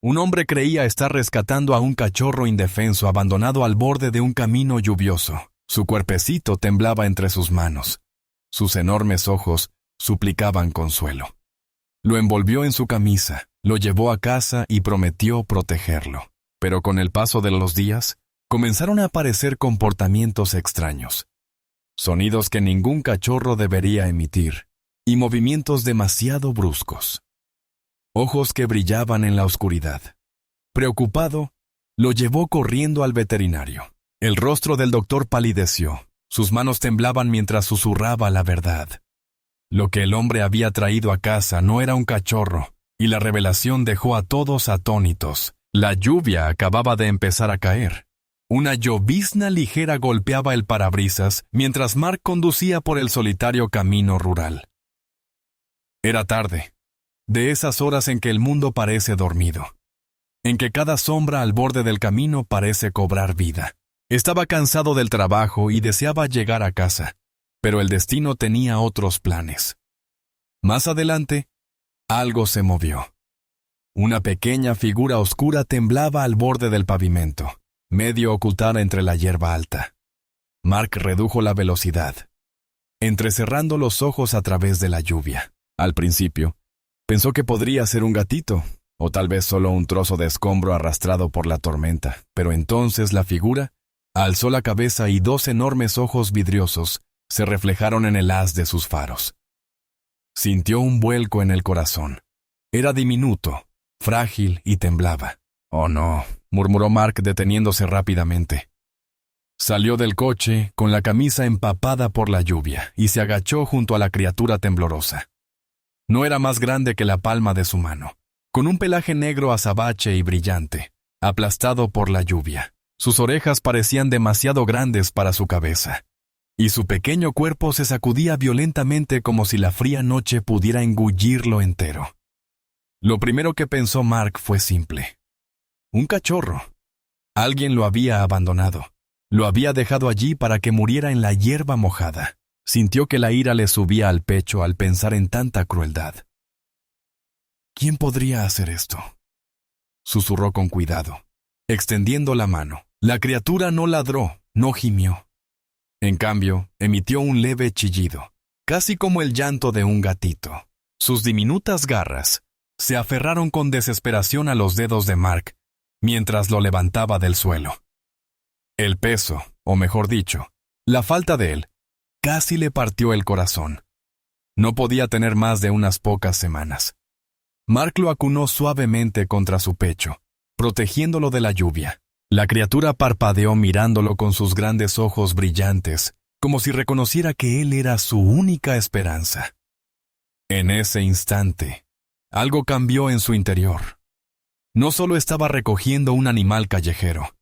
Un hombre creía estar rescatando a un cachorro indefenso abandonado al borde de un camino lluvioso. Su cuerpecito temblaba entre sus manos. Sus enormes ojos suplicaban consuelo. Lo envolvió en su camisa, lo llevó a casa y prometió protegerlo. Pero con el paso de los días, comenzaron a aparecer comportamientos extraños. Sonidos que ningún cachorro debería emitir, y movimientos demasiado bruscos. Ojos que brillaban en la oscuridad. Preocupado, lo llevó corriendo al veterinario. El rostro del doctor palideció. Sus manos temblaban mientras susurraba la verdad. Lo que el hombre había traído a casa no era un cachorro, y la revelación dejó a todos atónitos. La lluvia acababa de empezar a caer. Una llovizna ligera golpeaba el parabrisas mientras Mark conducía por el solitario camino rural. Era tarde, de esas horas en que el mundo parece dormido, en que cada sombra al borde del camino parece cobrar vida. Estaba cansado del trabajo y deseaba llegar a casa, pero el destino tenía otros planes. Más adelante, algo se movió. Una pequeña figura oscura temblaba al borde del pavimento, medio ocultada entre la hierba alta. Mark redujo la velocidad, entrecerrando los ojos a través de la lluvia. Al principio, pensó que podría ser un gatito, o tal vez solo un trozo de escombro arrastrado por la tormenta, pero entonces la figura alzó la cabeza y dos enormes ojos vidriosos se reflejaron en el haz de sus faros. Sintió un vuelco en el corazón. Era diminuto, frágil y temblaba. «Oh no», murmuró Mark deteniéndose rápidamente. Salió del coche con la camisa empapada por la lluvia y se agachó junto a la criatura temblorosa. No era más grande que la palma de su mano, con un pelaje negro azabache y brillante, aplastado por la lluvia. Sus orejas parecían demasiado grandes para su cabeza, y su pequeño cuerpo se sacudía violentamente como si la fría noche pudiera engullirlo entero. Lo primero que pensó Mark fue simple. Un cachorro. Alguien lo había abandonado. Lo había dejado allí para que muriera en la hierba mojada. Sintió que la ira le subía al pecho al pensar en tanta crueldad. ¿Quién podría hacer esto?, susurró con cuidado, extendiendo la mano. La criatura no ladró, no gimió. En cambio, emitió un leve chillido, casi como el llanto de un gatito. Sus diminutas garras se aferraron con desesperación a los dedos de Mark mientras lo levantaba del suelo. El peso, o mejor dicho, la falta de él, casi le partió el corazón. No podía tener más de unas pocas semanas. Mark lo acunó suavemente contra su pecho, protegiéndolo de la lluvia. La criatura parpadeó mirándolo con sus grandes ojos brillantes, como si reconociera que él era su única esperanza. En ese instante, algo cambió en su interior. No solo estaba recogiendo un animal callejero,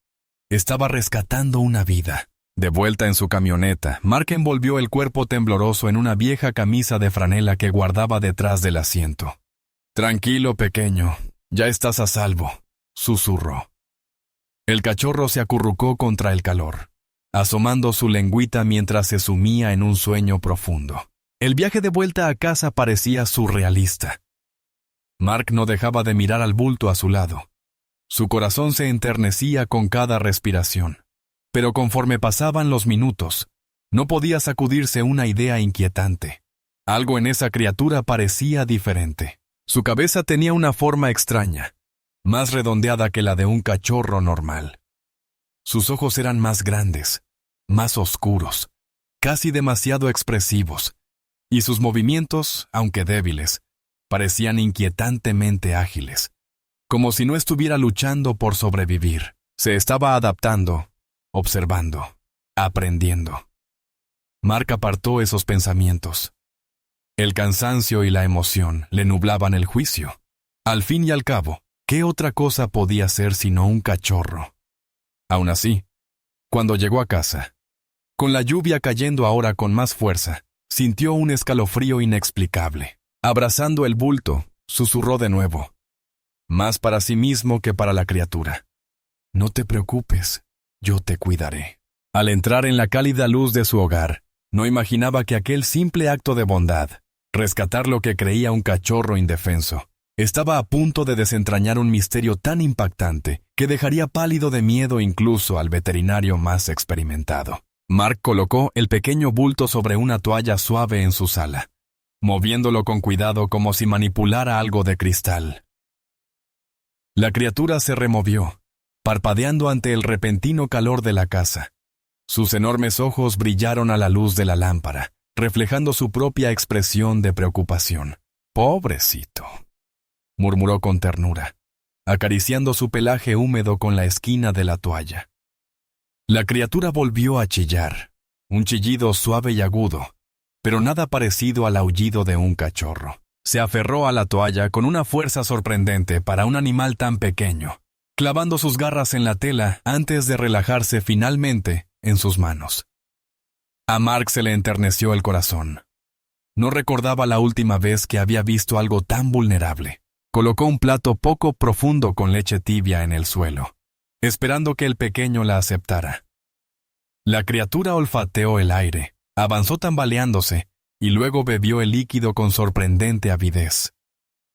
estaba rescatando una vida. De vuelta en su camioneta, Mark envolvió el cuerpo tembloroso en una vieja camisa de franela que guardaba detrás del asiento. «Tranquilo, pequeño, ya estás a salvo», susurró. El cachorro se acurrucó contra el calor, asomando su lengüita mientras se sumía en un sueño profundo. El viaje de vuelta a casa parecía surrealista. Mark no dejaba de mirar al bulto a su lado. Su corazón se enternecía con cada respiración. Pero conforme pasaban los minutos, no podía sacudirse una idea inquietante. Algo en esa criatura parecía diferente. Su cabeza tenía una forma extraña, más redondeada que la de un cachorro normal. Sus ojos eran más grandes, más oscuros, casi demasiado expresivos, y sus movimientos, aunque débiles, parecían inquietantemente ágiles, como si no estuviera luchando por sobrevivir. Se estaba adaptando, observando, aprendiendo. Mark apartó esos pensamientos. El cansancio y la emoción le nublaban el juicio. Al fin y al cabo, ¿qué otra cosa podía ser sino un cachorro? Aún así, cuando llegó a casa, con la lluvia cayendo ahora con más fuerza, sintió un escalofrío inexplicable. Abrazando el bulto, susurró de nuevo, más para sí mismo que para la criatura. «No te preocupes, yo te cuidaré». Al entrar en la cálida luz de su hogar, no imaginaba que aquel simple acto de bondad, rescatar lo que creía un cachorro indefenso, Estaba a punto de desentrañar un misterio tan impactante que dejaría pálido de miedo incluso al veterinario más experimentado. Mark colocó el pequeño bulto sobre una toalla suave en su sala, moviéndolo con cuidado como si manipulara algo de cristal. La criatura se removió, parpadeando ante el repentino calor de la casa. Sus enormes ojos brillaron a la luz de la lámpara, reflejando su propia expresión de preocupación. «Pobrecito», murmuró con ternura, acariciando su pelaje húmedo con la esquina de la toalla. La criatura volvió a chillar, un chillido suave y agudo, pero nada parecido al aullido de un cachorro. Se aferró a la toalla con una fuerza sorprendente para un animal tan pequeño, clavando sus garras en la tela antes de relajarse finalmente en sus manos. A Mark se le enterneció el corazón. No recordaba la última vez que había visto algo tan vulnerable. Colocó un plato poco profundo con leche tibia en el suelo, esperando que el pequeño la aceptara. La criatura olfateó el aire, avanzó tambaleándose y luego bebió el líquido con sorprendente avidez.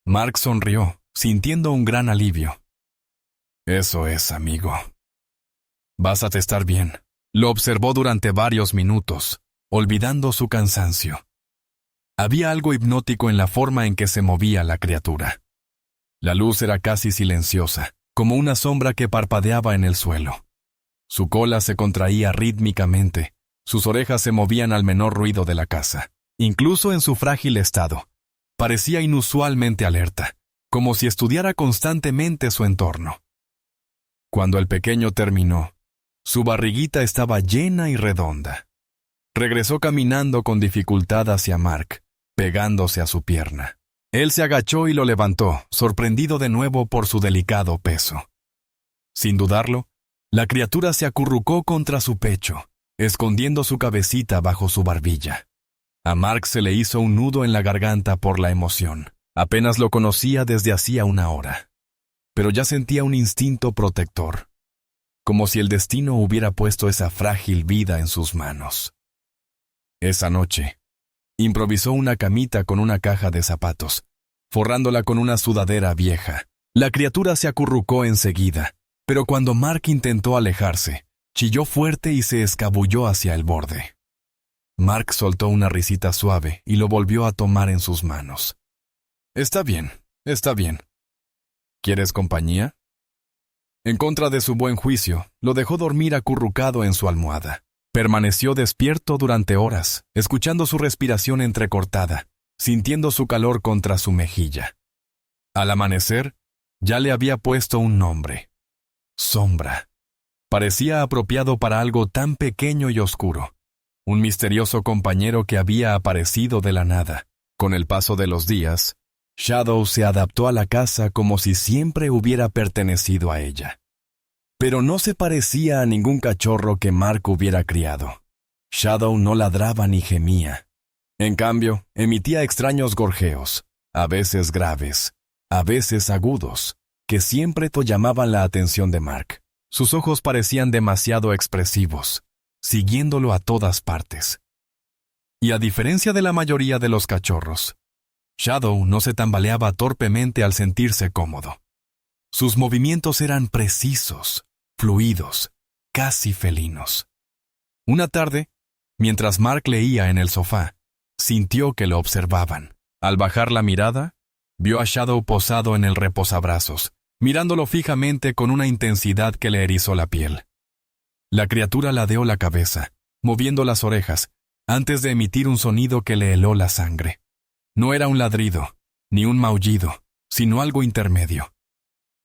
Mark sonrió, sintiendo un gran alivio. «Eso es, amigo. Vas a estar bien». Lo observó durante varios minutos, olvidando su cansancio. Había algo hipnótico en la forma en que se movía la criatura. La luz era casi silenciosa, como una sombra que parpadeaba en el suelo. Su cola se contraía rítmicamente, sus orejas se movían al menor ruido de la casa. Incluso en su frágil estado, parecía inusualmente alerta, como si estudiara constantemente su entorno. Cuando el pequeño terminó, su barriguita estaba llena y redonda. Regresó caminando con dificultad hacia Mark, pegándose a su pierna. Él se agachó y lo levantó, sorprendido de nuevo por su delicado peso. Sin dudarlo, la criatura se acurrucó contra su pecho, escondiendo su cabecita bajo su barbilla. A Mark se le hizo un nudo en la garganta por la emoción. Apenas lo conocía desde hacía una hora, pero ya sentía un instinto protector, como si el destino hubiera puesto esa frágil vida en sus manos. Esa noche, improvisó una camita con una caja de zapatos, forrándola con una sudadera vieja. La criatura se acurrucó enseguida, pero cuando Mark intentó alejarse, chilló fuerte y se escabulló hacia el borde. Mark soltó una risita suave y lo volvió a tomar en sus manos. Está bien. ¿Quieres compañía?» En contra de su buen juicio, lo dejó dormir acurrucado en su almohada. Permaneció despierto durante horas, escuchando su respiración entrecortada, sintiendo su calor contra su mejilla. Al amanecer, ya le había puesto un nombre: Sombra. Parecía apropiado para algo tan pequeño y oscuro. Un misterioso compañero que había aparecido de la nada. Con el paso de los días, Shadow se adaptó a la casa como si siempre hubiera pertenecido a ella. Pero no se parecía a ningún cachorro que Mark hubiera criado. Shadow no ladraba ni gemía. En cambio, emitía extraños gorjeos, a veces graves, a veces agudos, que siempre llamaban la atención de Mark. Sus ojos parecían demasiado expresivos, siguiéndolo a todas partes. Y a diferencia de la mayoría de los cachorros, Shadow no se tambaleaba torpemente al sentirse cómodo. Sus movimientos eran precisos, fluidos, casi felinos. Una tarde, mientras Mark leía en el sofá, sintió que lo observaban. Al bajar la mirada, vio a Shadow posado en el reposabrazos, mirándolo fijamente con una intensidad que le erizó la piel. La criatura ladeó la cabeza, moviendo las orejas, antes de emitir un sonido que le heló la sangre. No era un ladrido, ni un maullido, sino algo intermedio.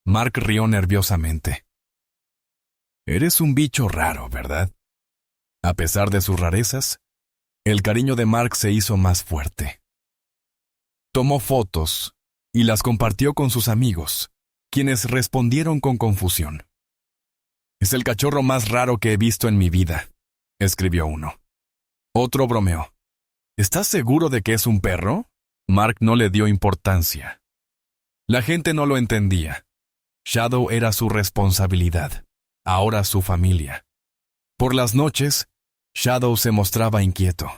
Mark rió nerviosamente. «Eres un bicho raro, ¿verdad?» A pesar de sus rarezas, el cariño de Mark se hizo más fuerte. Tomó fotos y las compartió con sus amigos, quienes respondieron con confusión. «Es el cachorro más raro que he visto en mi vida», escribió uno. Otro bromeó. «¿Estás seguro de que es un perro?» Mark no le dio importancia. La gente no lo entendía. Shadow era su responsabilidad, ahora su familia. Por las noches, Shadow se mostraba inquieto.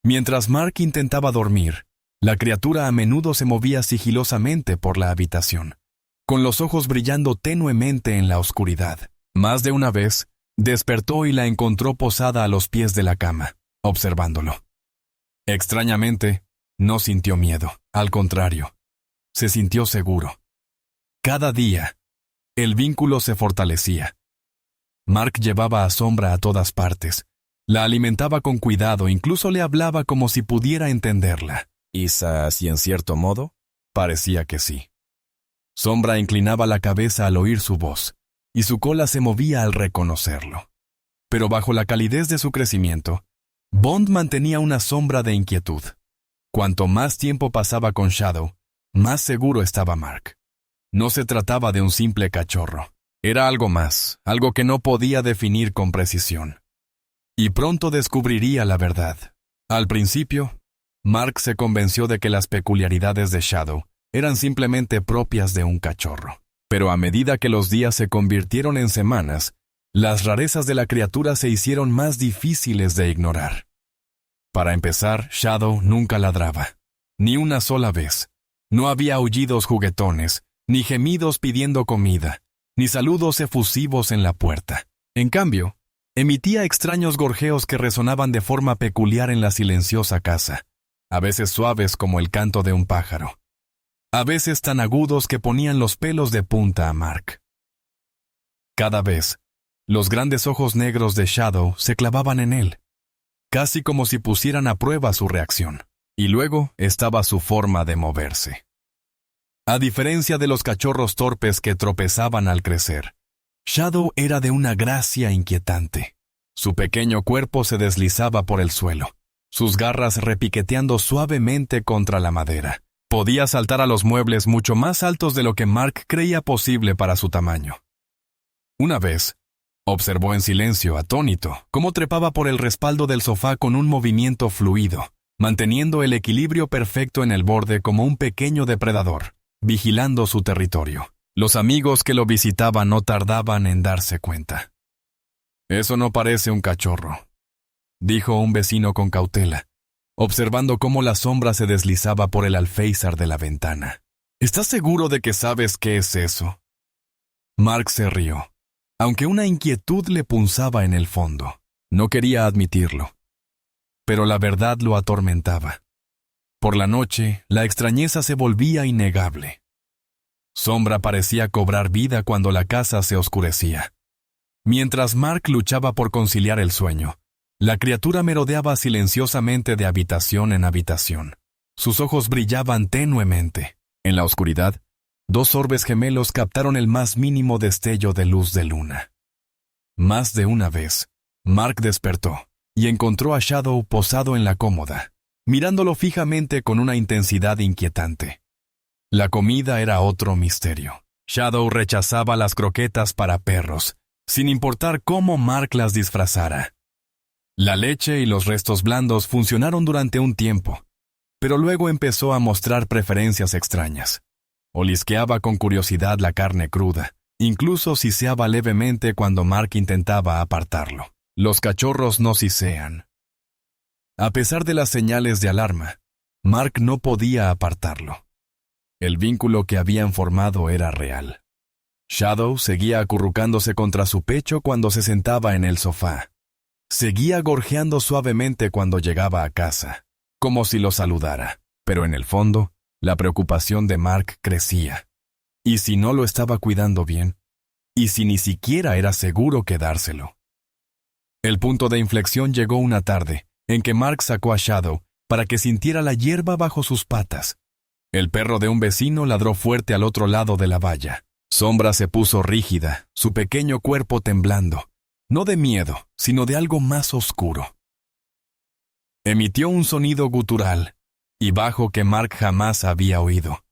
Mientras Mark intentaba dormir, La criatura a menudo se movía sigilosamente por la habitación, con los ojos brillando tenuemente en la oscuridad. Más de una vez, despertó y la encontró posada a los pies de la cama, observándolo. Extrañamente, no sintió miedo, al contrario, se sintió seguro. Cada día, el vínculo se fortalecía. Mark llevaba a Sombra a todas partes, la alimentaba con cuidado, incluso le hablaba como si pudiera entenderla. Quizás, y en cierto modo, parecía que sí. Sombra inclinaba la cabeza al oír su voz, y su cola se movía al reconocerlo. Pero bajo la calidez de su crecimiento, Bond mantenía una sombra de inquietud. Cuanto más tiempo pasaba con Shadow, más seguro estaba Mark. No se trataba de un simple cachorro. Era algo más, algo que no podía definir con precisión. Y pronto descubriría la verdad. Al principio, Mark se convenció de que las peculiaridades de Shadow eran simplemente propias de un cachorro. Pero a medida que los días se convirtieron en semanas, las rarezas de la criatura se hicieron más difíciles de ignorar. Para empezar, Shadow nunca ladraba, ni una sola vez. No había aullidos juguetones, ni gemidos pidiendo comida, ni saludos efusivos en la puerta. En cambio, emitía extraños gorjeos que resonaban de forma peculiar en la silenciosa casa, a veces suaves como el canto de un pájaro, a veces tan agudos que ponían los pelos de punta a Mark. Cada vez, los grandes ojos negros de Shadow se clavaban en él, casi como si pusieran a prueba su reacción. Y luego estaba su forma de moverse. A diferencia de los cachorros torpes que tropezaban al crecer, Shadow era de una gracia inquietante. Su pequeño cuerpo se deslizaba por el suelo, sus garras repiqueteando suavemente contra la madera. Podía saltar a los muebles mucho más altos de lo que Mark creía posible para su tamaño. Una vez, observó en silencio, atónito, cómo trepaba por el respaldo del sofá con un movimiento fluido, manteniendo el equilibrio perfecto en el borde como un pequeño depredador, vigilando su territorio. Los amigos que lo visitaban no tardaban en darse cuenta. «Eso no parece un cachorro», dijo un vecino con cautela, observando cómo la sombra se deslizaba por el alféizar de la ventana. «¿Estás seguro de que sabes qué es eso?» Mark se rió, aunque una inquietud le punzaba en el fondo. No quería admitirlo, pero la verdad lo atormentaba. Por la noche, la extrañeza se volvía innegable. Sombra parecía cobrar vida cuando la casa se oscurecía. Mientras Mark luchaba por conciliar el sueño, la criatura merodeaba silenciosamente de habitación en habitación. Sus ojos brillaban tenuemente. En la oscuridad, dos orbes gemelos captaron el más mínimo destello de luz de luna. Más de una vez, Mark despertó y encontró a Shadow posado en la cómoda, mirándolo fijamente con una intensidad inquietante. La comida era otro misterio. Shadow rechazaba las croquetas para perros, sin importar cómo Mark las disfrazara. La leche y los restos blandos funcionaron durante un tiempo, pero luego empezó a mostrar preferencias extrañas. Olisqueaba con curiosidad la carne cruda, incluso siseaba levemente cuando Mark intentaba apartarlo. Los cachorros no sisean. A pesar de las señales de alarma, Mark no podía apartarlo. El vínculo que habían formado era real. Shadow seguía acurrucándose contra su pecho cuando se sentaba en el sofá. Seguía gorjeando suavemente cuando llegaba a casa, como si lo saludara, pero en el fondo, la preocupación de Mark crecía. ¿Y si no lo estaba cuidando bien? ¿Y si ni siquiera era seguro quedárselo? El punto de inflexión llegó una tarde, en que Mark sacó a Shadow para que sintiera la hierba bajo sus patas. El perro de un vecino ladró fuerte al otro lado de la valla. Sombra se puso rígida, su pequeño cuerpo temblando, no de miedo, sino de algo más oscuro. Emitió un sonido gutural y bajo que Mark jamás había oído.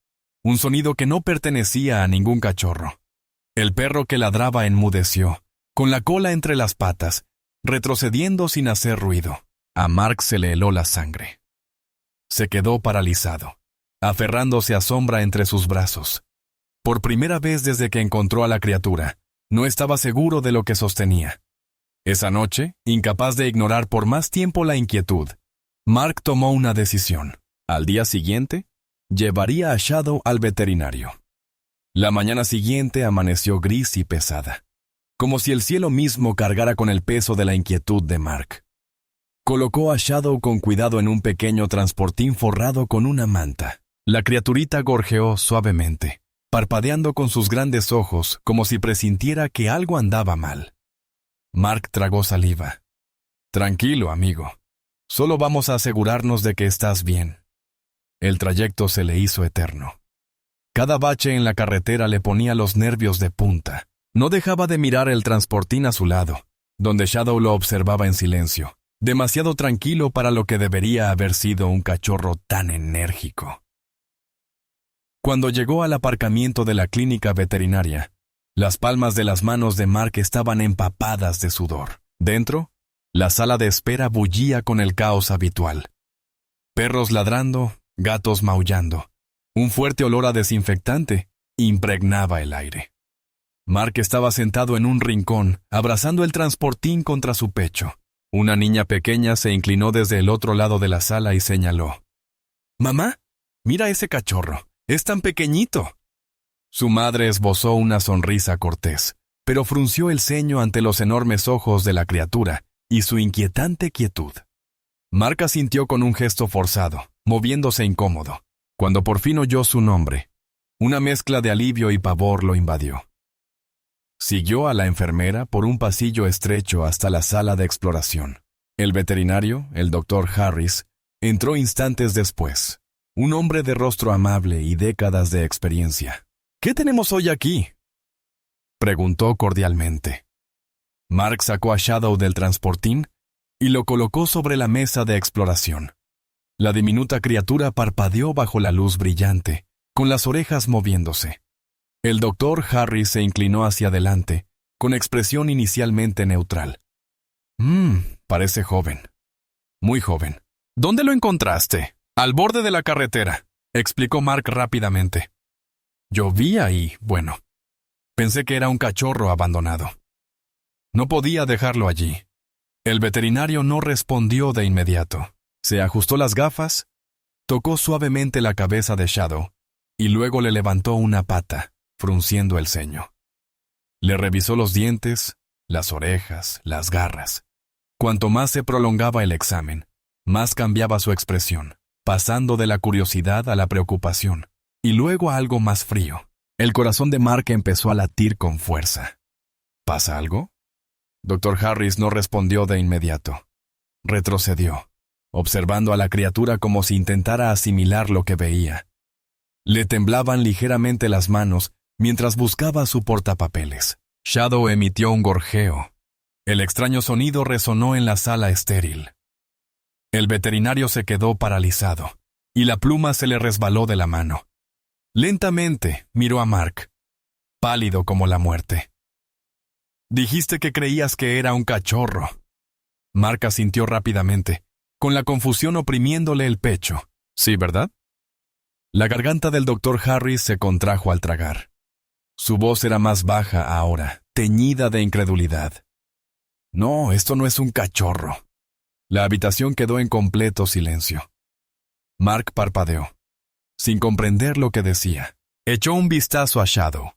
Un sonido que no pertenecía a ningún cachorro. El perro que ladraba enmudeció, con la cola entre las patas, retrocediendo sin hacer ruido. A Mark se le heló la sangre. Se quedó paralizado, aferrándose a Sombra entre sus brazos. Por primera vez desde que encontró a la criatura, no estaba seguro de lo que sostenía. Esa noche, incapaz de ignorar por más tiempo la inquietud, Mark tomó una decisión. Al día siguiente, llevaría a Shadow al veterinario. La mañana siguiente amaneció gris y pesada, como si el cielo mismo cargara con el peso de la inquietud de Mark. Colocó a Shadow con cuidado en un pequeño transportín forrado con una manta. La criaturita gorjeó suavemente, parpadeando con sus grandes ojos como si presintiera que algo andaba mal. Mark tragó saliva. Tranquilo, amigo. Solo vamos a asegurarnos de que estás bien. El trayecto se le hizo eterno. Cada bache en la carretera le ponía los nervios de punta. No dejaba de mirar el transportín a su lado, donde Shadow lo observaba en silencio, demasiado tranquilo para lo que debería haber sido un cachorro tan enérgico. Cuando llegó al aparcamiento de la clínica veterinaria, las palmas de las manos de Mark estaban empapadas de sudor. Dentro, la sala de espera bullía con el caos habitual. Perros ladrando, gatos maullando. Un fuerte olor a desinfectante impregnaba el aire. Mark estaba sentado en un rincón, abrazando el transportín contra su pecho. Una niña pequeña se inclinó desde el otro lado de la sala y señaló. «Mamá, mira ese cachorro, es tan pequeñito». Su madre esbozó una sonrisa cortés, pero frunció el ceño ante los enormes ojos de la criatura y su inquietante quietud. Mark asintió con un gesto forzado, moviéndose incómodo. Cuando por fin oyó su nombre, una mezcla de alivio y pavor lo invadió. Siguió a la enfermera por un pasillo estrecho hasta la sala de exploración. El veterinario, el Dr. Harris, entró instantes después. Un hombre de rostro amable y décadas de experiencia. «¿Qué tenemos hoy aquí?», preguntó cordialmente. Mark sacó a Shadow del transportín y lo colocó sobre la mesa de exploración. La diminuta criatura parpadeó bajo la luz brillante, con las orejas moviéndose. El Dr. Harris se inclinó hacia adelante, con expresión inicialmente neutral. Parece joven. Muy joven. «¿Dónde lo encontraste?» «Al borde de la carretera», explicó Mark rápidamente. Llovía y, bueno, pensé que era un cachorro abandonado. No podía dejarlo allí. El veterinario no respondió de inmediato. Se ajustó las gafas, tocó suavemente la cabeza de Shadow y luego le levantó una pata, frunciendo el ceño. Le revisó los dientes, las orejas, las garras. Cuanto más se prolongaba el examen, más cambiaba su expresión, pasando de la curiosidad a la preocupación, y luego a algo más frío. El corazón de Mark empezó a latir con fuerza. ¿Pasa algo? Dr. Harris no respondió de inmediato. Retrocedió, observando a la criatura como si intentara asimilar lo que veía. Le temblaban ligeramente las manos mientras buscaba su portapapeles. Shadow emitió un gorjeo. El extraño sonido resonó en la sala estéril. El veterinario se quedó paralizado, y la pluma se le resbaló de la mano. Lentamente miró a Mark, pálido como la muerte. «Dijiste que creías que era un cachorro». Mark asintió rápidamente, con la confusión oprimiéndole el pecho. «Sí, ¿verdad?». La garganta del Dr. Harris se contrajo al tragar. Su voz era más baja ahora, teñida de incredulidad. «No, esto no es un cachorro». La habitación quedó en completo silencio. Mark parpadeó, sin comprender lo que decía. Echó un vistazo a Shadow,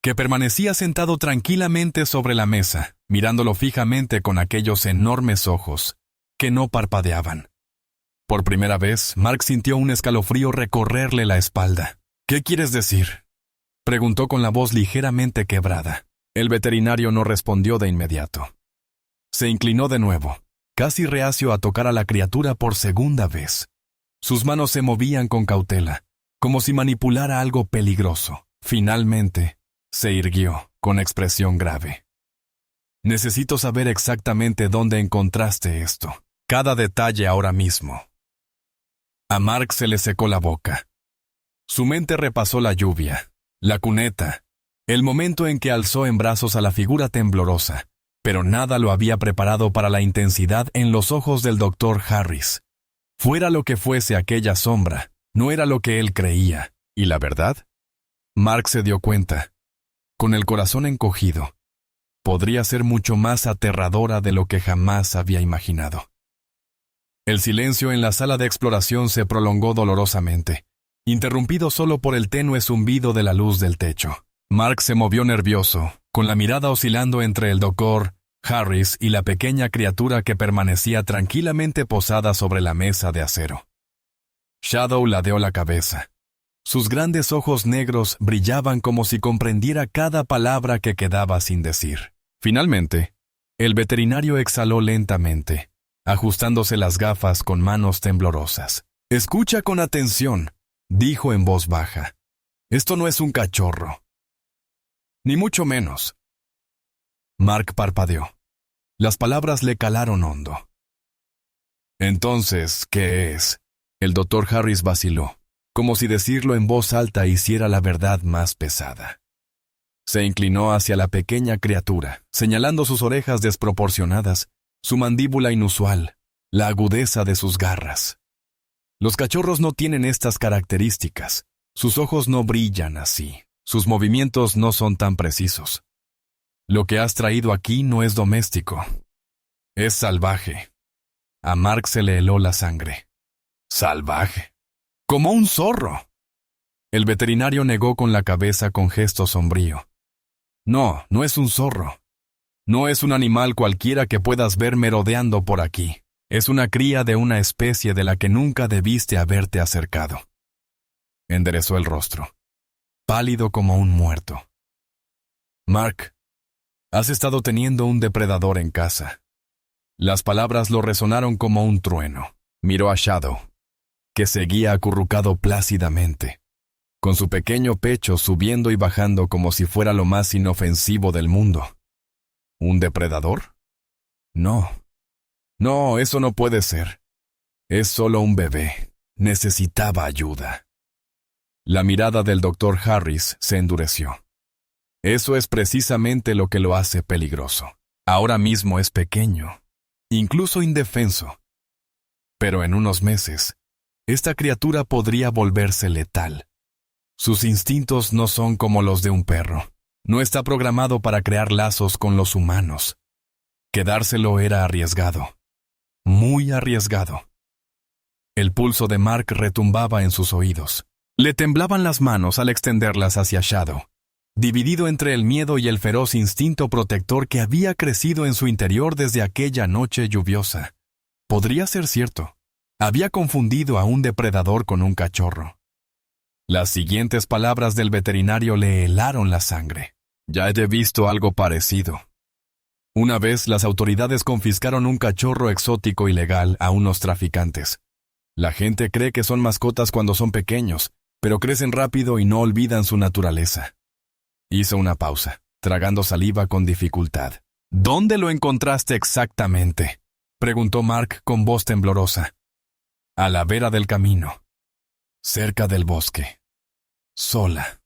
que permanecía sentado tranquilamente sobre la mesa, mirándolo fijamente con aquellos enormes ojos que no parpadeaban. Por primera vez, Mark sintió un escalofrío recorrerle la espalda. «¿Qué quieres decir?», preguntó con la voz ligeramente quebrada. El veterinario no respondió de inmediato. Se inclinó de nuevo, casi reacio a tocar a la criatura por segunda vez. Sus manos se movían con cautela, como si manipulara algo peligroso. Finalmente, se irguió, con expresión grave. «Necesito saber exactamente dónde encontraste esto. Cada detalle ahora mismo». A Mark se le secó la boca. Su mente repasó la lluvia, la cuneta, el momento en que alzó en brazos a la figura temblorosa, pero nada lo había preparado para la intensidad en los ojos del Dr. Harris. Fuera lo que fuese aquella sombra, no era lo que él creía. ¿Y la verdad? Mark se dio cuenta, con el corazón encogido. Podría ser mucho más aterradora de lo que jamás había imaginado. El silencio en la sala de exploración se prolongó dolorosamente, interrumpido solo por el tenue zumbido de la luz del techo. Mark se movió nervioso, con la mirada oscilando entre el doctor Harris y la pequeña criatura que permanecía tranquilamente posada sobre la mesa de acero. Shadow ladeó la cabeza. Sus grandes ojos negros brillaban como si comprendiera cada palabra que quedaba sin decir. Finalmente, el veterinario exhaló lentamente, ajustándose las gafas con manos temblorosas. «Escucha con atención», dijo en voz baja. «Esto no es un cachorro. Ni mucho menos». Mark parpadeó. Las palabras le calaron hondo. «Entonces, ¿qué es?». El doctor Harris vaciló, como si decirlo en voz alta hiciera la verdad más pesada. Se inclinó hacia la pequeña criatura, señalando sus orejas desproporcionadas, su mandíbula inusual, la agudeza de sus garras. Los cachorros no tienen estas características. Sus ojos no brillan así. Sus movimientos no son tan precisos. Lo que has traído aquí no es doméstico. Es salvaje. A Mark se le heló la sangre. Salvaje. Como un zorro. El veterinario negó con la cabeza con gesto sombrío. No, no es un zorro. No es un animal cualquiera que puedas ver merodeando por aquí. Es una cría de una especie de la que nunca debiste haberte acercado. Enderezó el rostro, pálido como un muerto. Mark, has estado teniendo un depredador en casa. Las palabras lo resonaron como un trueno. Miró a Shadow, que seguía acurrucado plácidamente, con su pequeño pecho subiendo y bajando como si fuera lo más inofensivo del mundo. ¿Un depredador? No. No, eso no puede ser. Es solo un bebé. Necesitaba ayuda. La mirada del doctor Harris se endureció. Eso es precisamente lo que lo hace peligroso. Ahora mismo es pequeño, incluso indefenso. Pero en unos meses, esta criatura podría volverse letal. Sus instintos no son como los de un perro. No está programado para crear lazos con los humanos. Quedárselo era arriesgado. Muy arriesgado. El pulso de Mark retumbaba en sus oídos. Le temblaban las manos al extenderlas hacia Shadow, dividido entre el miedo y el feroz instinto protector que había crecido en su interior desde aquella noche lluviosa. Podría ser cierto. Había confundido a un depredador con un cachorro. Las siguientes palabras del veterinario le helaron la sangre. Ya he visto algo parecido. Una vez las autoridades confiscaron un cachorro exótico ilegal a unos traficantes. La gente cree que son mascotas cuando son pequeños, pero crecen rápido y no olvidan su naturaleza. Hizo una pausa, tragando saliva con dificultad. ¿Dónde lo encontraste exactamente?, preguntó Mark con voz temblorosa. A la vera del camino, cerca del bosque, sola.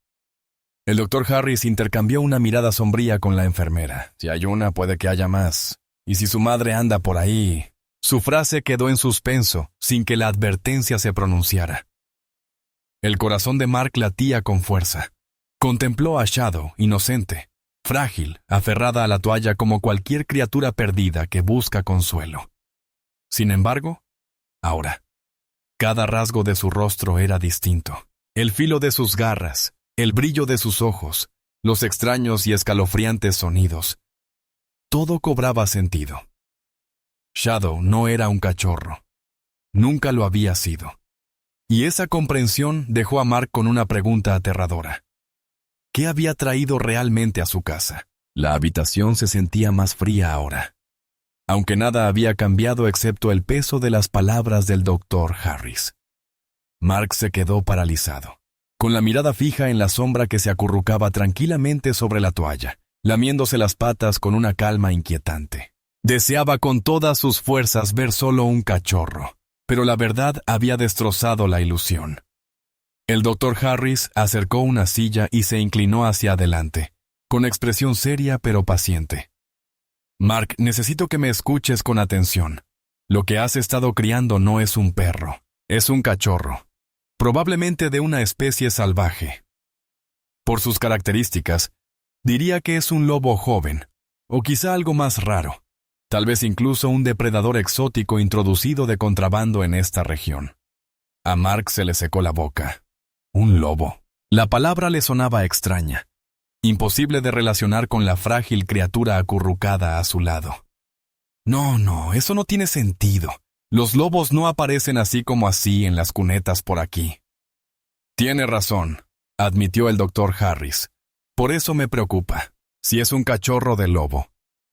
El doctor Harris intercambió una mirada sombría con la enfermera. Si hay una, puede que haya más. Y si su madre anda por ahí... Su frase quedó en suspenso, sin que la advertencia se pronunciara. El corazón de Mark latía con fuerza. Contempló a Shadow, inocente, frágil, aferrada a la toalla como cualquier criatura perdida que busca consuelo. Sin embargo, ahora, cada rasgo de su rostro era distinto. El filo de sus garras, el brillo de sus ojos, los extraños y escalofriantes sonidos. Todo cobraba sentido. Shadow no era un cachorro. Nunca lo había sido. Y esa comprensión dejó a Mark con una pregunta aterradora. ¿Qué había traído realmente a su casa? La habitación se sentía más fría ahora, aunque nada había cambiado excepto el peso de las palabras del doctor Harris. Mark se quedó paralizado, con la mirada fija en la sombra que se acurrucaba tranquilamente sobre la toalla, lamiéndose las patas con una calma inquietante. Deseaba con todas sus fuerzas ver solo un cachorro, pero la verdad había destrozado la ilusión. El doctor Harris acercó una silla y se inclinó hacia adelante, con expresión seria pero paciente. Mark, necesito que me escuches con atención. Lo que has estado criando no es un perro, es un cachorro, probablemente de una especie salvaje. Por sus características, diría que es un lobo joven, o quizá algo más raro. Tal vez incluso un depredador exótico introducido de contrabando en esta región. A Mark se le secó la boca. Un lobo. La palabra le sonaba extraña, imposible de relacionar con la frágil criatura acurrucada a su lado. No, eso no tiene sentido. Los lobos no aparecen así como así en las cunetas por aquí. Tiene razón, admitió el doctor Harris. Por eso me preocupa. Si es un cachorro de lobo,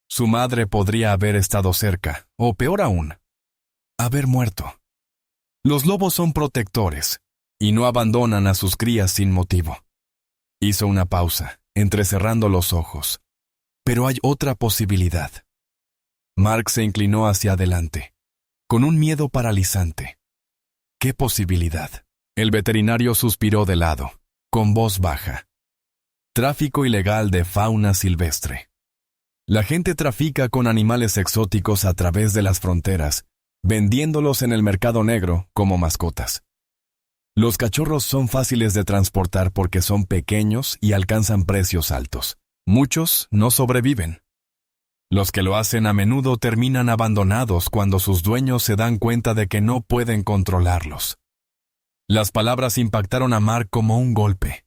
su madre podría haber estado cerca, o peor aún, haber muerto. Los lobos son protectores, y no abandonan a sus crías sin motivo. Hizo una pausa, entrecerrando los ojos. Pero hay otra posibilidad. Mark se inclinó hacia adelante, con un miedo paralizante. ¿Qué posibilidad? El veterinario suspiró de lado, con voz baja. Tráfico ilegal de fauna silvestre. La gente trafica con animales exóticos a través de las fronteras, vendiéndolos en el mercado negro como mascotas. Los cachorros son fáciles de transportar porque son pequeños y alcanzan precios altos. Muchos no sobreviven. Los que lo hacen a menudo terminan abandonados cuando sus dueños se dan cuenta de que no pueden controlarlos. Las palabras impactaron a Mark como un golpe.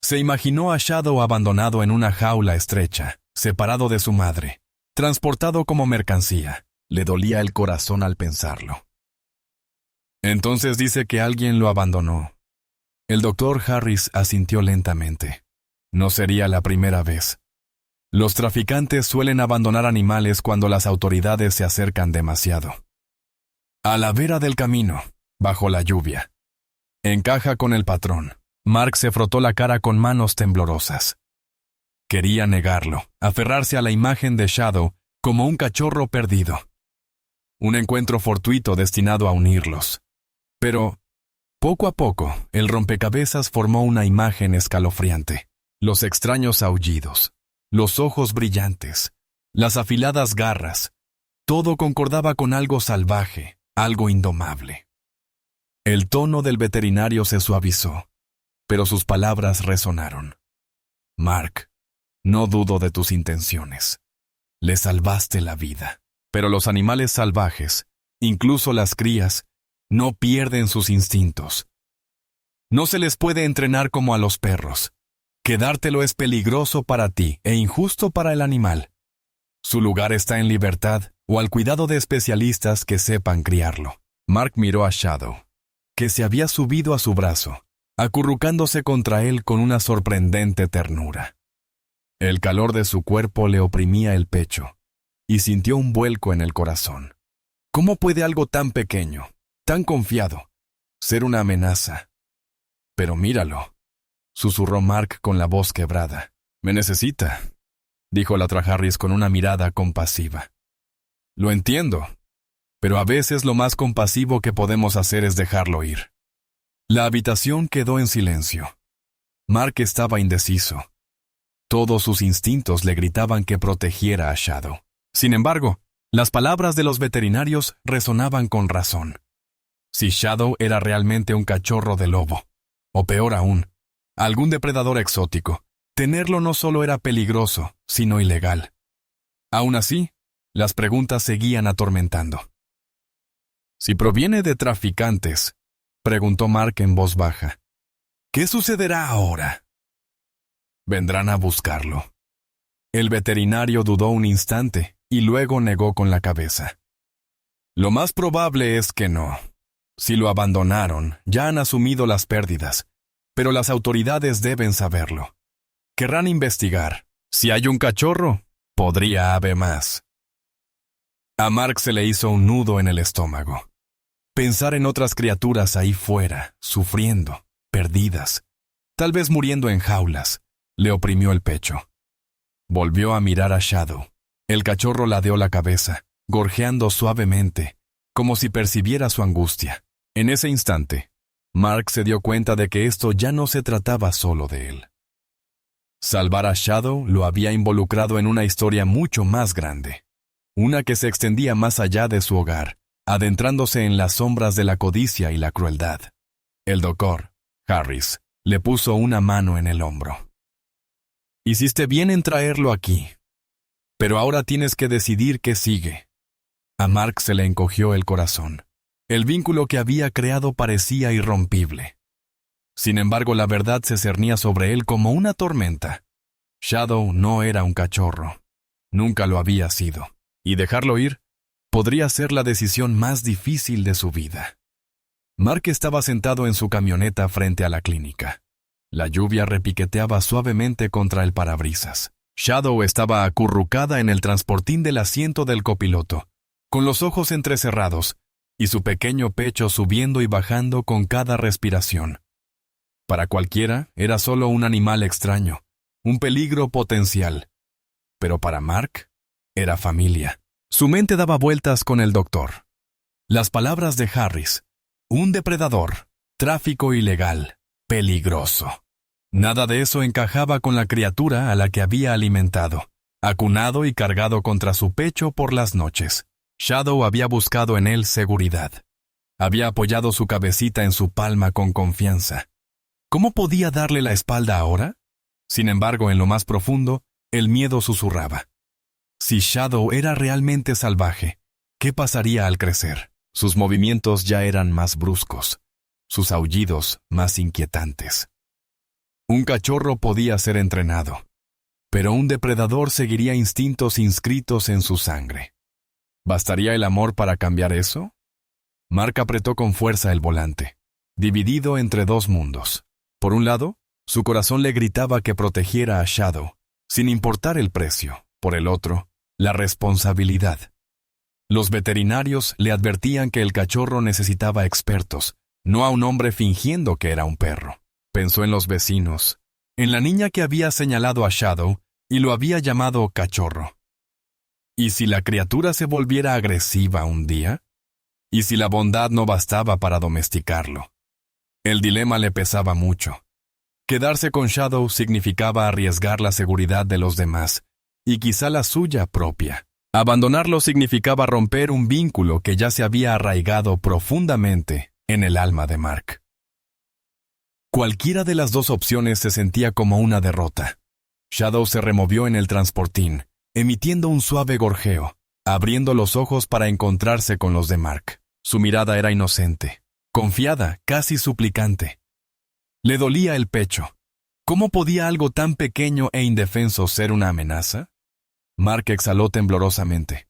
Se imaginó a Shadow abandonado en una jaula estrecha, separado de su madre, transportado como mercancía. Le dolía el corazón al pensarlo. Entonces dice que alguien lo abandonó. El doctor Harris asintió lentamente. No sería la primera vez. Los traficantes suelen abandonar animales cuando las autoridades se acercan demasiado. A la vera del camino, bajo la lluvia. Encaja con el patrón. Mark se frotó la cara con manos temblorosas. Quería negarlo, aferrarse a la imagen de Shadow como un cachorro perdido. Un encuentro fortuito destinado a unirlos. Pero, poco a poco, el rompecabezas formó una imagen escalofriante. Los extraños aullidos, los ojos brillantes, las afiladas garras, todo concordaba con algo salvaje, algo indomable. El tono del veterinario se suavizó, pero sus palabras resonaron. Mark, no dudo de tus intenciones. Le salvaste la vida. Pero los animales salvajes, incluso las crías, no pierden sus instintos. No se les puede entrenar como a los perros. Quedártelo es peligroso para ti e injusto para el animal. Su lugar está en libertad o al cuidado de especialistas que sepan criarlo. Mark miró a Shadow, que se había subido a su brazo, acurrucándose contra él con una sorprendente ternura. El calor de su cuerpo le oprimía el pecho, y sintió un vuelco en el corazón. ¿Cómo puede algo tan pequeño, tan confiado, ser una amenaza? Pero míralo, susurró Mark con la voz quebrada. Me necesita, dijo la Harris con una mirada compasiva. Lo entiendo, pero a veces lo más compasivo que podemos hacer es dejarlo ir. La habitación quedó en silencio. Mark estaba indeciso. Todos sus instintos le gritaban que protegiera a Shadow. Sin embargo, las palabras de los veterinarios resonaban con razón. Si Shadow era realmente un cachorro de lobo, o peor aún, algún depredador exótico, tenerlo no solo era peligroso, sino ilegal. Aún así, las preguntas seguían atormentando. Si proviene de traficantes, preguntó Mark en voz baja, ¿qué sucederá ahora? Vendrán a buscarlo. El veterinario dudó un instante y luego negó con la cabeza. Lo más probable es que no. Si lo abandonaron, ya han asumido las pérdidas, pero las autoridades deben saberlo. Querrán investigar. Si hay un cachorro, podría haber más. A Mark se le hizo un nudo en el estómago. Pensar en otras criaturas ahí fuera, sufriendo, perdidas, tal vez muriendo en jaulas, le oprimió el pecho. Volvió a mirar a Shadow. El cachorro ladeó la cabeza, gorjeando suavemente, como si percibiera su angustia. En ese instante, Mark se dio cuenta de que esto ya no se trataba solo de él. Salvar a Shadow lo había involucrado en una historia mucho más grande, una que se extendía más allá de su hogar, adentrándose en las sombras de la codicia y la crueldad. El doctor, Harris, le puso una mano en el hombro. Hiciste bien en traerlo aquí, pero ahora tienes que decidir qué sigue. A Mark se le encogió el corazón. El vínculo que había creado parecía irrompible. Sin embargo, la verdad se cernía sobre él como una tormenta. Shadow no era un cachorro. Nunca lo había sido. Y dejarlo ir podría ser la decisión más difícil de su vida. Mark estaba sentado en su camioneta frente a la clínica. La lluvia repiqueteaba suavemente contra el parabrisas. Shadow estaba acurrucada en el transportín del asiento del copiloto, con los ojos entrecerrados y su pequeño pecho subiendo y bajando con cada respiración. Para cualquiera, era solo un animal extraño, un peligro potencial. Pero para Mark, era familia. Su mente daba vueltas con el doctor. Las palabras de Harris: un depredador, tráfico ilegal, peligroso. Nada de eso encajaba con la criatura a la que había alimentado, acunado y cargado contra su pecho por las noches. Shadow había buscado en él seguridad. Había apoyado su cabecita en su palma con confianza. ¿Cómo podía darle la espalda ahora? Sin embargo, en lo más profundo, el miedo susurraba. Si Shadow era realmente salvaje, ¿qué pasaría al crecer? Sus movimientos ya eran más bruscos, sus aullidos más inquietantes. Un cachorro podía ser entrenado, pero un depredador seguiría instintos inscritos en su sangre. ¿Bastaría el amor para cambiar eso? Mark apretó con fuerza el volante, dividido entre dos mundos. Por un lado, su corazón le gritaba que protegiera a Shadow, sin importar el precio. Por el otro, la responsabilidad. Los veterinarios le advertían que el cachorro necesitaba expertos, no a un hombre fingiendo que era un perro. Pensó en los vecinos, en la niña que había señalado a Shadow y lo había llamado cachorro. ¿Y si la criatura se volviera agresiva un día? ¿Y si la bondad no bastaba para domesticarlo? El dilema le pesaba mucho. Quedarse con Shadow significaba arriesgar la seguridad de los demás, y quizá la suya propia. Abandonarlo significaba romper un vínculo que ya se había arraigado profundamente en el alma de Mark. Cualquiera de las dos opciones se sentía como una derrota. Shadow se removió en el transportín, emitiendo un suave gorjeo, abriendo los ojos para encontrarse con los de Mark. Su mirada era inocente, confiada, casi suplicante. Le dolía el pecho. ¿Cómo podía algo tan pequeño e indefenso ser una amenaza? Mark exhaló temblorosamente.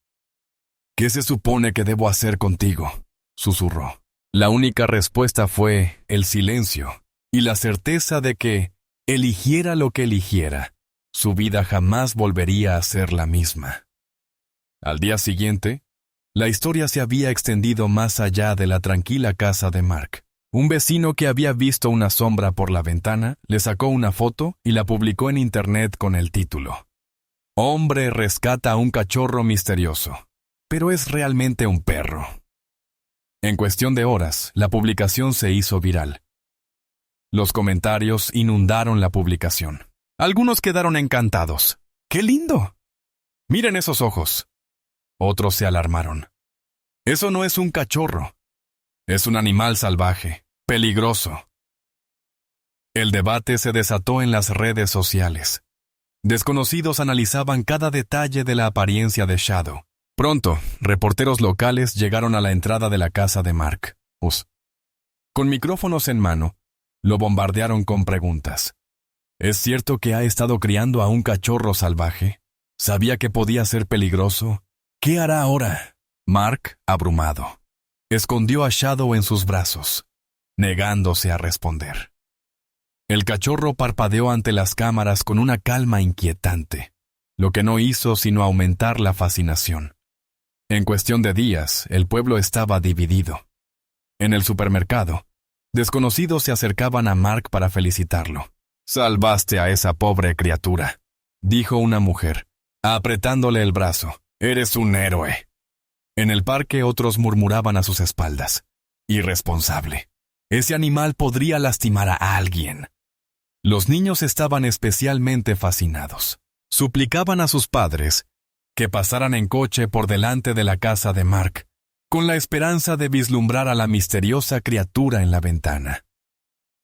«¿Qué se supone que debo hacer contigo?», susurró. La única respuesta fue el silencio y la certeza de que, eligiera lo que eligiera, su vida jamás volvería a ser la misma. Al día siguiente, la historia se había extendido más allá de la tranquila casa de Mark. Un vecino que había visto una sombra por la ventana le sacó una foto y la publicó en internet con el título: «Hombre rescata a un cachorro misterioso, pero es realmente un perro». En cuestión de horas, la publicación se hizo viral. Los comentarios inundaron la publicación. Algunos quedaron encantados. ¡Qué lindo! ¡Miren esos ojos! Otros se alarmaron. Eso no es un cachorro. Es un animal salvaje, peligroso. El debate se desató en las redes sociales. Desconocidos analizaban cada detalle de la apariencia de Shadow. Pronto, reporteros locales llegaron a la entrada de la casa de Mark. Con micrófonos en mano, lo bombardearon con preguntas. ¿Es cierto que ha estado criando a un cachorro salvaje? ¿Sabía que podía ser peligroso? ¿Qué hará ahora? Mark, abrumado, escondió a Shadow en sus brazos, negándose a responder. El cachorro parpadeó ante las cámaras con una calma inquietante, lo que no hizo sino aumentar la fascinación. En cuestión de días, el pueblo estaba dividido. En el supermercado, desconocidos se acercaban a Mark para felicitarlo. «Salvaste a esa pobre criatura», dijo una mujer, apretándole el brazo. «Eres un héroe». En el parque otros murmuraban a sus espaldas. «Irresponsable. Ese animal podría lastimar a alguien». Los niños estaban especialmente fascinados. Suplicaban a sus padres que pasaran en coche por delante de la casa de Mark, con la esperanza de vislumbrar a la misteriosa criatura en la ventana.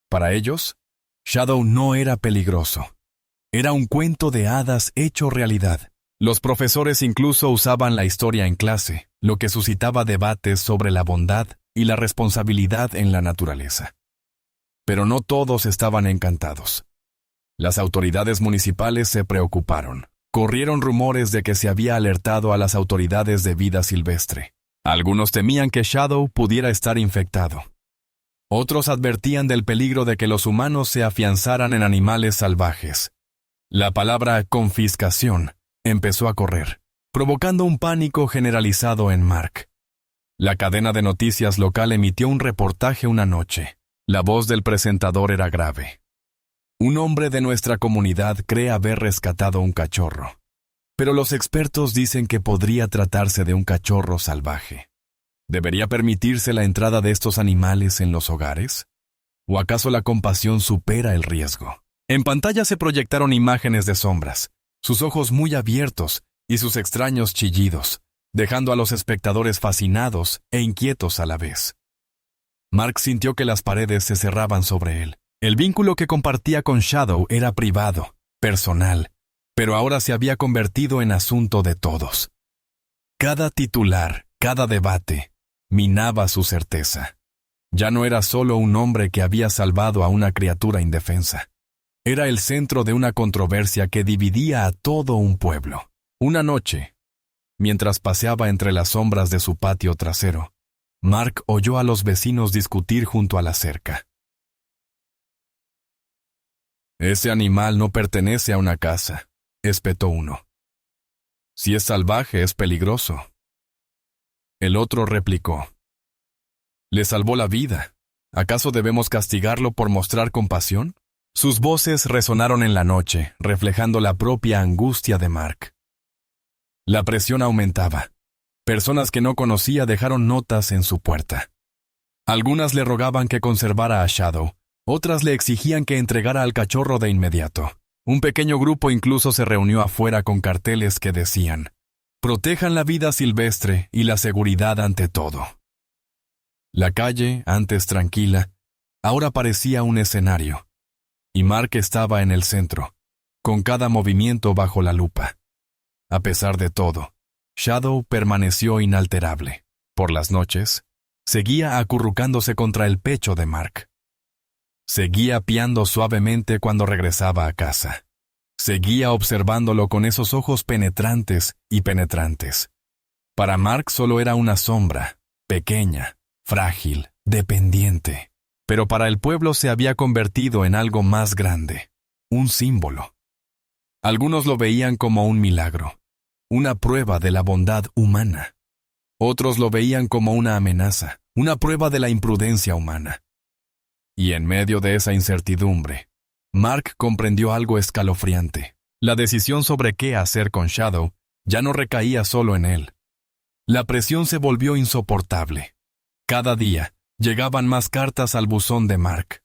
Para ellos, Shadow no era peligroso. Era un cuento de hadas hecho realidad. Los profesores incluso usaban la historia en clase, lo que suscitaba debates sobre la bondad y la responsabilidad en la naturaleza. Pero no todos estaban encantados. Las autoridades municipales se preocuparon. Corrieron rumores de que se había alertado a las autoridades de vida silvestre. Algunos temían que Shadow pudiera estar infectado. Otros advertían del peligro de que los humanos se afianzaran en animales salvajes. La palabra confiscación empezó a correr, provocando un pánico generalizado en Mark. La cadena de noticias local emitió un reportaje una noche. La voz del presentador era grave. Un hombre de nuestra comunidad cree haber rescatado un cachorro, pero los expertos dicen que podría tratarse de un cachorro salvaje. ¿Debería permitirse la entrada de estos animales en los hogares? ¿O acaso la compasión supera el riesgo? En pantalla se proyectaron imágenes de sombras, sus ojos muy abiertos y sus extraños chillidos, dejando a los espectadores fascinados e inquietos a la vez. Mark sintió que las paredes se cerraban sobre él. El vínculo que compartía con Shadow era privado, personal, pero ahora se había convertido en asunto de todos. Cada titular, cada debate, minaba su certeza. Ya no era solo un hombre que había salvado a una criatura indefensa. Era el centro de una controversia que dividía a todo un pueblo. Una noche, mientras paseaba entre las sombras de su patio trasero, Mark oyó a los vecinos discutir junto a la cerca. «Ese animal no pertenece a una casa», espetó uno. «Si es salvaje, es peligroso». El otro replicó: «Le salvó la vida. ¿Acaso debemos castigarlo por mostrar compasión?». Sus voces resonaron en la noche, reflejando la propia angustia de Mark. La presión aumentaba. Personas que no conocía dejaron notas en su puerta. Algunas le rogaban que conservara a Shadow, otras le exigían que entregara al cachorro de inmediato. Un pequeño grupo incluso se reunió afuera con carteles que decían: «Protejan la vida silvestre y la seguridad ante todo». La calle, antes tranquila, ahora parecía un escenario, y Mark estaba en el centro, con cada movimiento bajo la lupa. A pesar de todo, Shadow permaneció inalterable. Por las noches, seguía acurrucándose contra el pecho de Mark. Seguía piando suavemente cuando regresaba a casa. Seguía observándolo con esos ojos penetrantes y penetrantes. Para Mark solo era una sombra, pequeña, frágil, dependiente. Pero para el pueblo se había convertido en algo más grande, un símbolo. Algunos lo veían como un milagro, una prueba de la bondad humana. Otros lo veían como una amenaza, una prueba de la imprudencia humana. Y en medio de esa incertidumbre, Mark comprendió algo escalofriante. La decisión sobre qué hacer con Shadow ya no recaía solo en él. La presión se volvió insoportable. Cada día llegaban más cartas al buzón de Mark.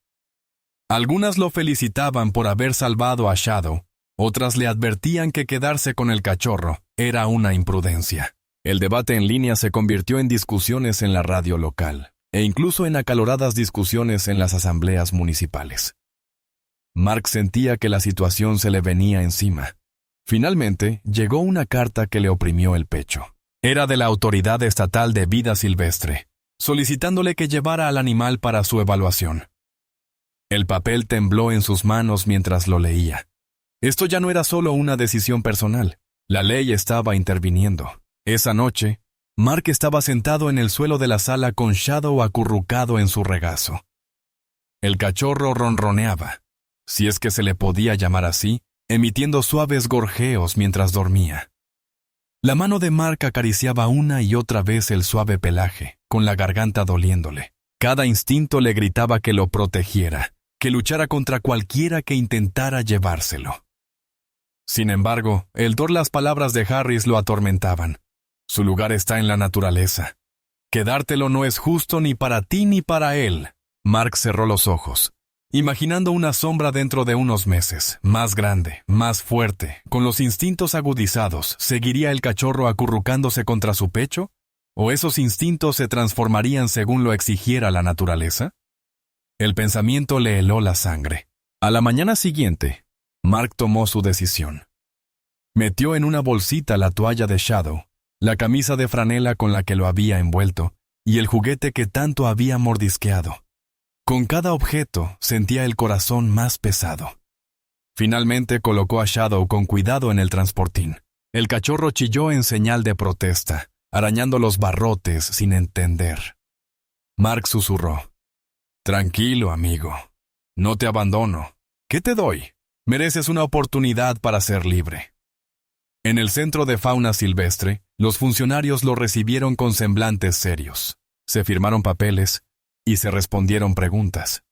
Algunas lo felicitaban por haber salvado a Shadow, otras le advertían que quedarse con el cachorro era una imprudencia. El debate en línea se convirtió en discusiones en la radio local, e incluso en acaloradas discusiones en las asambleas municipales. Mark sentía que la situación se le venía encima. Finalmente, llegó una carta que le oprimió el pecho. Era de la Autoridad Estatal de Vida Silvestre, solicitándole que llevara al animal para su evaluación. El papel tembló en sus manos mientras lo leía. Esto ya no era solo una decisión personal. La ley estaba interviniendo. Esa noche, Mark estaba sentado en el suelo de la sala con Shadow acurrucado en su regazo. El cachorro ronroneaba, si es que se le podía llamar así, emitiendo suaves gorjeos mientras dormía. La mano de Mark acariciaba una y otra vez el suave pelaje, con la garganta doliéndole. Cada instinto le gritaba que lo protegiera, que luchara contra cualquiera que intentara llevárselo. Sin embargo, las palabras de Harris lo atormentaban. Su lugar está en la naturaleza. Quedártelo no es justo ni para ti ni para él. Mark cerró los ojos, imaginando una sombra dentro de unos meses, más grande, más fuerte, con los instintos agudizados. ¿Seguiría el cachorro acurrucándose contra su pecho? ¿O esos instintos se transformarían según lo exigiera la naturaleza? El pensamiento le heló la sangre. A la mañana siguiente, Mark tomó su decisión. Metió en una bolsita la toalla de Shadow, la camisa de franela con la que lo había envuelto y el juguete que tanto había mordisqueado. Con cada objeto sentía el corazón más pesado. Finalmente colocó a Shadow con cuidado en el transportín. El cachorro chilló en señal de protesta, arañando los barrotes sin entender. Mark susurró: «Tranquilo, amigo. No te abandono. ¿Qué te doy? Mereces una oportunidad para ser libre». En el centro de fauna silvestre, los funcionarios lo recibieron con semblantes serios. Se firmaron papeles y se respondieron preguntas.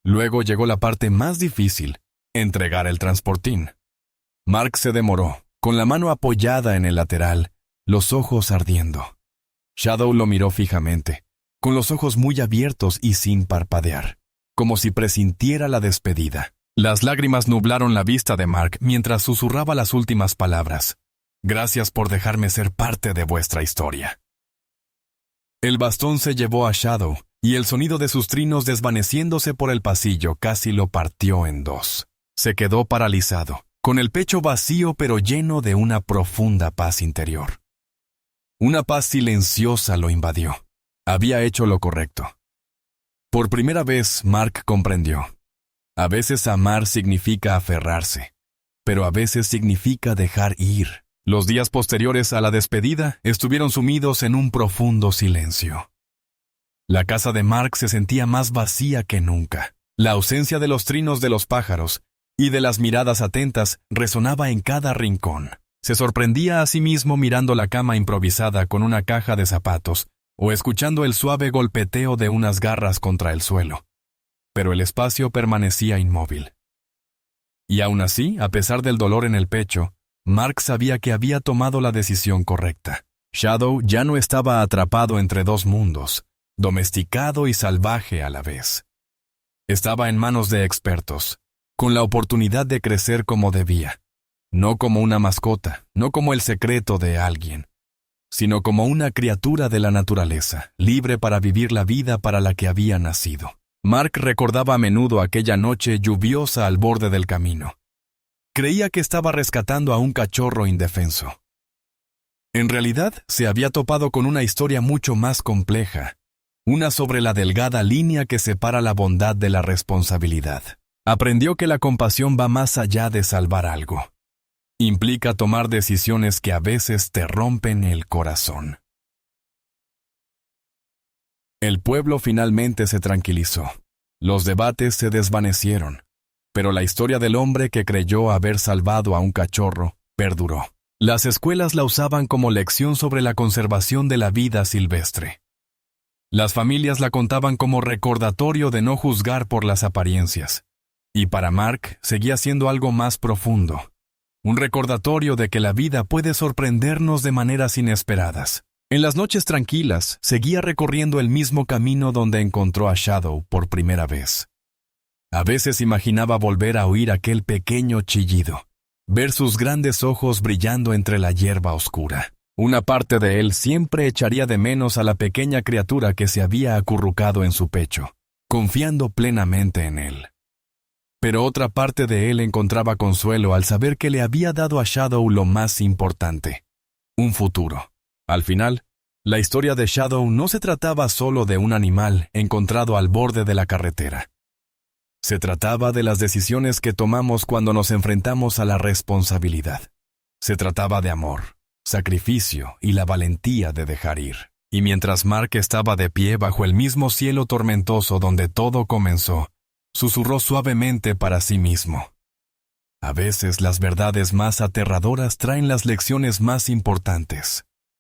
Luego llegó la parte más difícil: entregar el transportín. Mark se demoró, con la mano apoyada en el lateral, los ojos ardiendo. Shadow lo miró fijamente, con los ojos muy abiertos y sin parpadear, como si presintiera la despedida. Las lágrimas nublaron la vista de Mark mientras susurraba las últimas palabras: «Gracias por dejarme ser parte de vuestra historia». El bastón se llevó a Shadow, y el sonido de sus trinos desvaneciéndose por el pasillo casi lo partió en dos. Se quedó paralizado, con el pecho vacío pero lleno de una profunda paz interior. Una paz silenciosa lo invadió. Había hecho lo correcto. Por primera vez, Mark comprendió. A veces amar significa aferrarse, pero a veces significa dejar ir. Los días posteriores a la despedida estuvieron sumidos en un profundo silencio. La casa de Mark se sentía más vacía que nunca. La ausencia de los trinos de los pájaros y de las miradas atentas resonaba en cada rincón. Se sorprendía a sí mismo mirando la cama improvisada con una caja de zapatos o escuchando el suave golpeteo de unas garras contra el suelo. Pero el espacio permanecía inmóvil. Y aún así, a pesar del dolor en el pecho, Mark sabía que había tomado la decisión correcta. Shadow ya no estaba atrapado entre dos mundos, domesticado y salvaje a la vez. Estaba en manos de expertos, con la oportunidad de crecer como debía, no como una mascota, no como el secreto de alguien, sino como una criatura de la naturaleza, libre para vivir la vida para la que había nacido. Mark recordaba a menudo aquella noche lluviosa al borde del camino. Creía que estaba rescatando a un cachorro indefenso. En realidad, se había topado con una historia mucho más compleja, una sobre la delgada línea que separa la bondad de la responsabilidad. Aprendió que la compasión va más allá de salvar algo. Implica tomar decisiones que a veces te rompen el corazón. El pueblo finalmente se tranquilizó. Los debates se desvanecieron, pero la historia del hombre que creyó haber salvado a un cachorro perduró. Las escuelas la usaban como lección sobre la conservación de la vida silvestre. Las familias la contaban como recordatorio de no juzgar por las apariencias. Y para Mark seguía siendo algo más profundo. Un recordatorio de que la vida puede sorprendernos de maneras inesperadas. En las noches tranquilas, seguía recorriendo el mismo camino donde encontró a Shadow por primera vez. A veces imaginaba volver a oír aquel pequeño chillido, ver sus grandes ojos brillando entre la hierba oscura. Una parte de él siempre echaría de menos a la pequeña criatura que se había acurrucado en su pecho, confiando plenamente en él. Pero otra parte de él encontraba consuelo al saber que le había dado a Shadow lo más importante: un futuro. Al final, la historia de Shadow no se trataba solo de un animal encontrado al borde de la carretera. Se trataba de las decisiones que tomamos cuando nos enfrentamos a la responsabilidad. Se trataba de amor, sacrificio y la valentía de dejar ir. Y mientras Mark estaba de pie bajo el mismo cielo tormentoso donde todo comenzó, susurró suavemente para sí mismo: a veces las verdades más aterradoras traen las lecciones más importantes.